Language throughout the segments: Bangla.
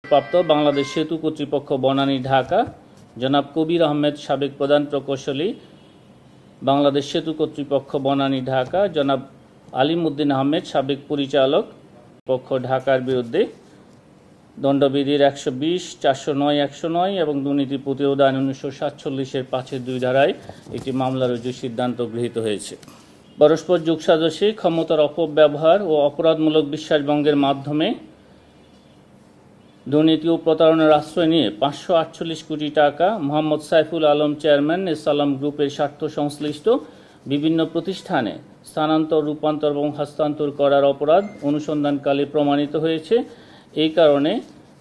প্রাপ্ত বাংলাদেশ সেতু কর্তৃপক্ষ বনানী ঢাকা জনাব কবির আহমেদ সাবেক প্রধান প্রকৌশলী, বাংলাদেশ সেতু কর্তৃপক্ষ বনানী ঢাকা জনাব আলিম উদ্দিন আহমেদ সাবেক পরিচালক পক্ষ ঢাকার বিরুদ্ধে দণ্ডবিধির 120, 409, 109 এবং দুর্নীতি প্রতিরোধ আইন 1947-এর 5-2 ধারায় একটি মামলা রুজুর সিদ্ধান্ত গৃহীত হয়েছে। পরস্পর যোগসাজশে ক্ষমতার অপব্যবহার ও অপরাধমূলক বিশ্বাসভঙ্গের মাধ্যমে দুর্নীতি ও প্রতারণার আশ্রয় নিয়ে 548 কোটি টাকা মোহাম্মদ সাইফুল আলম চেয়ারম্যান এসালাম গ্রুপের স্বার্থ সংশ্লিষ্ট বিভিন্ন প্রতিষ্ঠানে স্থানান্তর, রূপান্তর এবং হস্তান্তর করার অপরাধ অনুসন্ধানকালে প্রমাণিত হয়েছে। এই কারণে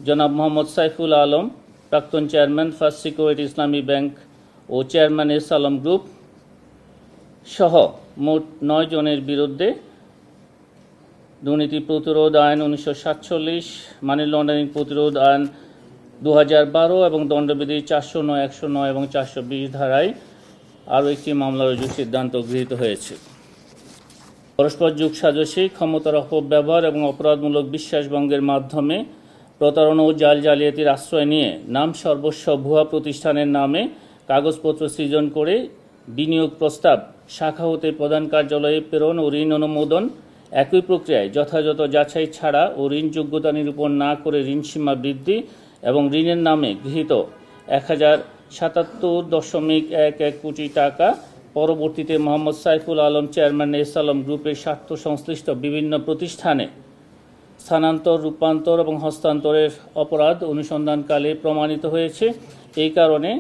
জনাব মোহাম্মদ সাইফুল আলম, প্রাক্তন চেয়ারম্যান ফার্স্ট সিকিউরিটি ইসলামী ব্যাংক ও চেয়ারম্যান এসালাম গ্রুপ সহ মোট 9 জনের বিরুদ্ধে দুর্নীতি প্রতিরোধ আইন 1947, মানি লন্ডারিং প্রতিরোধ আইন 2012 এবং দণ্ডবিধি 409, 109 এবং 420 ধারায় আরও একটি মামলা রুজুর সিদ্ধান্ত গৃহীত হয়েছে। পরস্পর যোগসাজশে ক্ষমতার অপব্যবহার এবং অপরাধমূলক বিশ্বাসভঙ্গের মাধ্যমে প্রতারণা ও জাল জালিয়াতির আশ্রয় নিয়ে নাম সর্বস্ব ভুয়া প্রতিষ্ঠানের নামে কাগজপত্র সৃজন করে বিনিয়োগ প্রস্তাব শাখা হতে প্রধান কার্যালয়ে প্রেরণ ও ঋণ অনুমোদন, একই প্রক্রিয়ায় যথাযথ যাচাই ছাড়া ও ঋণ যোগ্যতা নিরূপণ না করে ঋণসীমা বৃদ্ধি এবং ঋণের নামে গৃহীত 1077.11 কোটি টাকা পরবর্তীতে মোহাম্মদ সাইফুল আলম চেয়ারম্যান এসালাম গ্রুপের স্বার্থ সংশ্লিষ্ট বিভিন্ন প্রতিষ্ঠানে স্থানান্তর, রূপান্তর এবং হস্তান্তরের অপরাধ অনুসন্ধানকালে প্রমাণিত হয়েছে। এই কারণে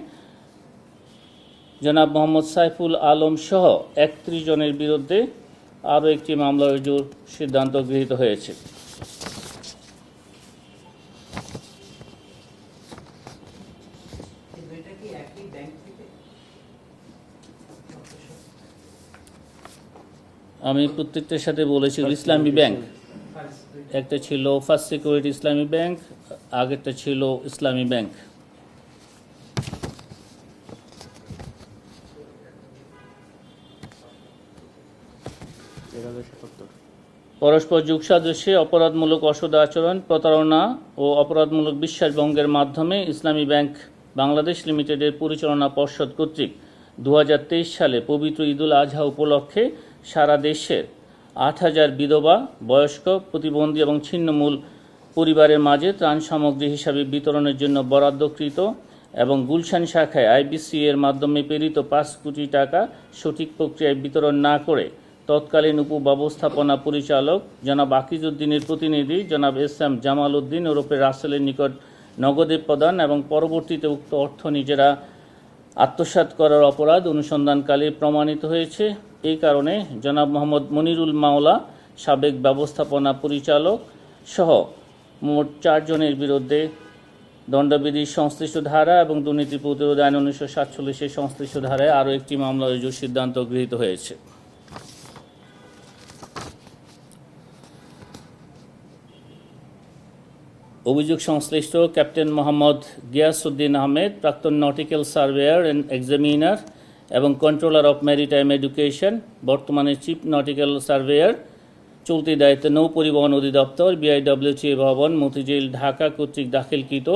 জনাব মোহাম্মদ সাইফুল আলম সহ 31 জনের বিরুদ্ধে আরও একটি মামলা রুজুর সিদ্ধান্ত গৃহীত হয়েছে। আমি প্রত্যেকটার সাথে বলেছি ইসলামী ব্যাংক, একটা ছিল ফার্স্ট সিকিউরিটি ইসলামী ব্যাংক, আগেরটা ছিল ইসলামী ব্যাংক। পরস্পর যোগসাজশে অপরাধমূলক অসৎ আচরণ, প্রতারণা ও অপরাধমূলক বিশ্বাসভঙ্গের মাধ্যমে ইসলামী ব্যাংক বাংলাদেশ লিমিটেডের পরিচালনা পর্ষদ কর্তৃক 2023 সালে পবিত্র ঈদুল আজহা উপলক্ষে সারা দেশের 8,000 বিধবা, বয়স্ক, প্রতিবন্ধী এবং ছিন্নমূল পরিবারের মাঝে ত্রাণ সামগ্রী হিসাবে বিতরণের জন্য বরাদ্দকৃত এবং গুলশান শাখায় আইবিসি এর মাধ্যমে প্রেরিত 5 কোটি টাকা সঠিক প্রক্রিয়ায় বিতরণ না করে তৎকালীন উপব্যবস্থাপনা পরিচালক জনাব আকিজউদ্দিনের প্রতিনিধি জনাব এস.এম. জামাল উদ্দিন ওরফে রাসেলের নিকট নগদে প্রদান এবং পরবর্তীতে উক্ত অর্থ নিজেরা আত্মসাৎ করার অপরাধ অনুসন্ধানকালে প্রমাণিত হয়েছে। এই কারণে জনাব মোহাম্মদ মনিরুল মাওলা সাবেক ব্যবস্থাপনা পরিচালক সহ মোট 4 জনের বিরুদ্ধে দণ্ডবিধির সংশ্লিষ্ট ধারা এবং দুর্নীতি প্রতিরোধ আইন 1947-এর সংশ্লিষ্ট ধারায় আরও একটি মামলা রুজুর সিদ্ধান্ত গৃহীত হয়েছে। অভিযোগ সংশ্লিষ্ট ক্যাপ্টেন মোহাম্মদ গিয়াসউদ্দিন আহমেদ, প্রাক্তন নটিক্যাল সার্ভেয়ার অ্যান্ড এক্সামিনার এবং কন্ট্রোলার অফ ম্যারিটাইম এডুকেশন, বর্তমানে চিফ নটিক্যাল সার্ভেয়ার, চলতি দায়িত্বে নৌ পরিবহন অধিদপ্তর, বিআইডব্লিউটি ভবন, মতিঝিল, ঢাকা কর্তৃক দাখিলকৃত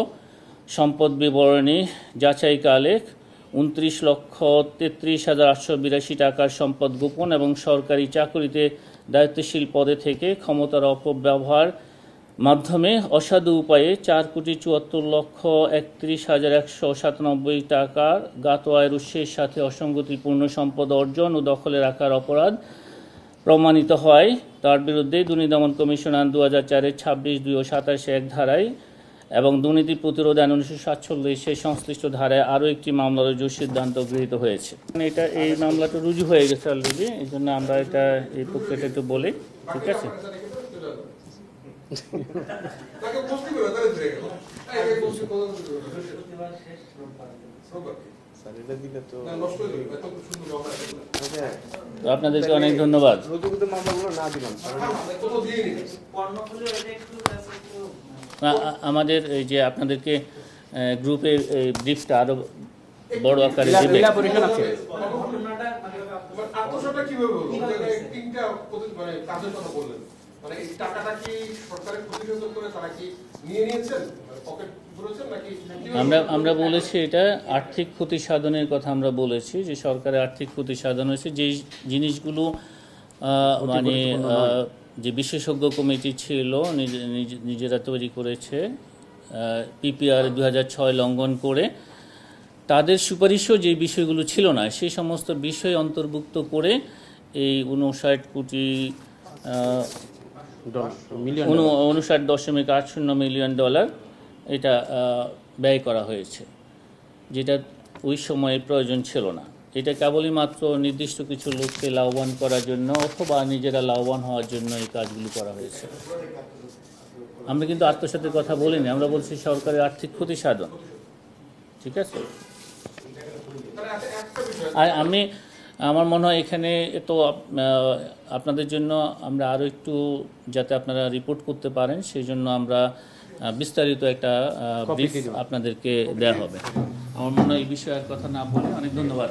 সম্পদ বিবরণী যাচাইকালে 29,33,882 টাকার সম্পদ গোপন এবং সরকারি চাকরিতে দায়িত্বশীল পদে থেকে ক্ষমতার অপব্যবহার মাধ্যমে অসাধু উপায়ে 4,74,31,197 টাকার জ্ঞাত আয়ের উৎসের সাথে অসঙ্গতিপূর্ণ সম্পদ অর্জন ও দখলে রাখার অপরাধ প্রমাণিত হয়। তার বিরুদ্ধে দুর্নীতি দমন কমিশন আইন 2004-এর 26, 2 ও 27 ধারায় এবং দুর্নীতি প্রতিরোধ আইন 1947-এর সংশ্লিষ্ট ধারায় আরও একটি মামলা রুজুর সিদ্ধান্ত গৃহীত হয়েছে। এই মামলাটা রুজু হয়ে গেছে অলরেডি, এই জন্য আমরা এই প্রক্রিয়াটা একটু বলি, ঠিক আছে? আপনাদেরকে অনেক ধন্যবাদ। আমাদের এই যে আপনাদেরকে গ্রুপের ব্রিফটা আরো বড় আকারে দিবে। মানে এই টাকাটা কি সরকারের প্রতিনিধিত্ব করে তারা কি নিয়ে নিয়েছেন, মানে পকেট ভরেছেন নাকি? আমরা বলেছি এটা আর্থিক ক্ষতি সাধনের কথা আমরা বলেছি, যে সরকারের আর্থিক ক্ষতি সাধন হয়েছে যেই জিনিসগুলো মানে যে বিশেষজ্ঞ কমিটি ছিল নিজেরা তৈরি করেছে পিপিআর 2006 লঙ্ঘন করে, তাদের সুপারিশও যে বিষয়গুলো ছিল না সেই সমস্ত বিষয় অন্তর্ভুক্ত করে এই 59.80 মিলিয়ন ডলার এটা ব্যয় করা হয়েছে, যেটা ওই সময়ে প্রয়োজন ছিল না। এটা কেবলই মাত্র নির্দিষ্ট কিছু লোককে লাভবান করার জন্য অথবা নিজেরা লাভবান হওয়ার জন্য এই কাজগুলো করা হয়েছে। আমরা কিন্তু আত্মসাতের কথা বলিনি, আমরা বলছি সরকারের আর্থিক ক্ষতি সাধন। ঠিক আছে। আর আমার মনে হয় এখানে তো আপনাদের জন্য আমরা আরও একটু যাতে আপনারা রিপোর্ট করতে পারেন সেই জন্য আমরা বিস্তারিত একটা ব্রিফ আপনাদেরকে দেওয়া হবে। আমার মনে হয় এই বিষয়ে আর কথা না বলে অনেক ধন্যবাদ।